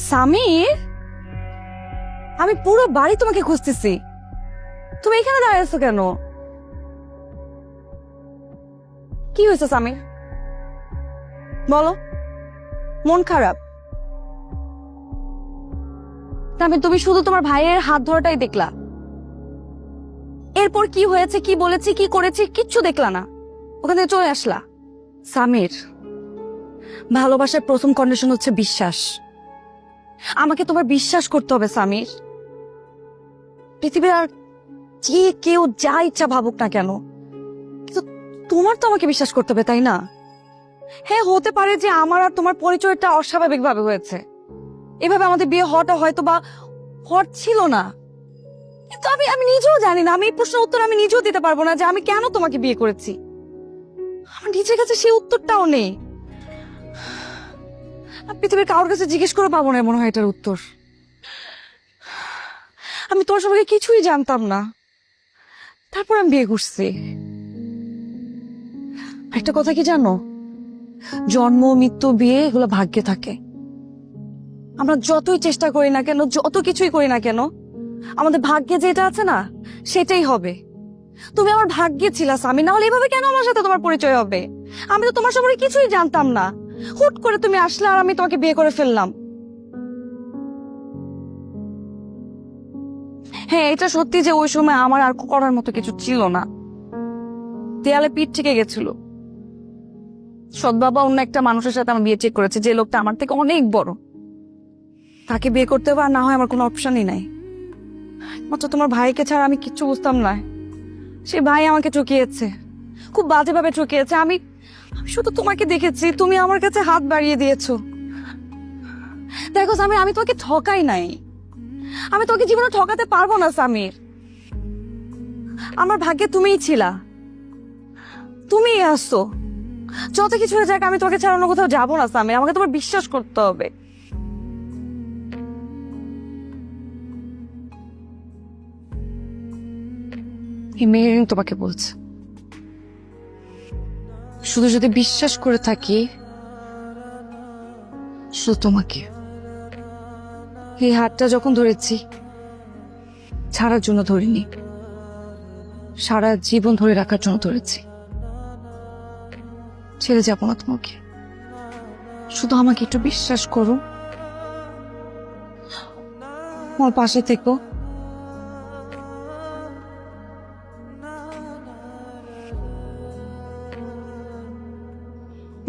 সামির, আমি পুরো বাড়ি তোমাকে খুঁজতেছি, তুমি এখানে দাঁড়িয়ে আছো কেন? কি হয়েছে সামির, বলো। মন খারাপ? তুমি শুধু তোমার ভাইয়ের হাত ধরাটাই দেখলা, এরপর কি হয়েছে, কি বলেছি, কি করেছি, কিচ্ছু দেখলা না, ওখান থেকে চলে আসলা। সামির, ভালোবাসার প্রথম কন্ডিশন হচ্ছে বিশ্বাস। আমাকে তোমার বিশ্বাস করতে হবে সামির। পৃথিবীর আর যে কেউ যা ইচ্ছা ভাবুক না কেন, কিন্তু তোমার তো আমাকে বিশ্বাস করতে হবে, তাই না? হ্যাঁ, হতে পারে যে আমার আর তোমার পরিচয়টা অস্বাভাবিক ভাবে হয়েছে, এভাবে আমাদের বিয়ে হওয়াটা হয়তো বা হট ছিল না, কিন্তু আমি আমি নিজেও জানি না, আমি এই প্রশ্নের উত্তর আমি নিজেও দিতে পারবো না যে আমি কেন তোমাকে বিয়ে করেছি। আমার নিজের কাছে সেই উত্তরটাও নেই। পৃথিবীর কারোর কাছে জিজ্ঞেস করে পাবো না মনে হয় এটার উত্তর। আমি তোমার সম্পর্কে কিছুই জানতাম না, তারপর আমি বিয়ে করছি। একটা কথা কি জানো, জন্ম মৃত্যু বিয়ে এগুলো ভাগ্যে থাকে। আমরা যতই চেষ্টা করি না কেন, যত কিছুই করি না কেন, আমাদের ভাগ্যে যেটা আছে না সেটাই হবে। তুমি আমার ভাগ্যে ছিলা সামি, না হলে এভাবে কেন আমার সাথে তোমার পরিচয় হবে? আমি তো তোমার সম্পর্কে কিছুই জানতাম না, হুট করে তুমি আসলে আর আমি তোমাকে বিয়ে করে ফেললাম। হ্যাঁ, এটা সত্যি যে ওই সময় আমার আর করার মতো কিছু ছিল না, দেয়ালে পিঠ থেকে গেছিল। সৎ বাবা অন্য একটা মানুষের সাথে আমার বিয়ে ঠিক করেছে, যে লোকটা আমার থেকে অনেক বড়। তাকে বিয়ে করতে হবে আর না হয় আমার কোনো অপশনই নাই। মাত্র তোমার ভাইকে ছাড়া আমি কিচ্ছু বুঝতাম না। সে ভাই আমাকে ঠকিয়েছে, খুব বাজেভাবে ঠকিয়েছে। আমি আমি শুধু তোমাকে দেখেছি, তুমি আমার কাছে হাত বাড়িয়ে দিয়েছো। দেখো সামির, আমি তোমাকে ঠকাই নাই, আমি তোকে জীবনে ঠকাতে পারবো না সামির। আমার ভাগ্যে তুমিই ছিলা, তুমিই আসছো। যত কিছু হয়ে যাক, আমি তোকে ছাড়া অন্য কোথাও যাবো না সামির, আমাকে তোমার বিশ্বাস করতে হবে। এই মেয়েরিন তোমাকে বলছে, শুধু যদি বিশ্বাস করে থাকি, শুধু তোমাকে। এই হাতটা যখন ধরেছি, ছাড়ার জন্য ধরিনি, সারা জীবন ধরে রাখার জন্য ধরেছি। ছেড়ে যাবো না তোমাকে, শুধু আমাকে একটু বিশ্বাস করো, আমার পাশে থেকো।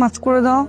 মাফ করে দাও।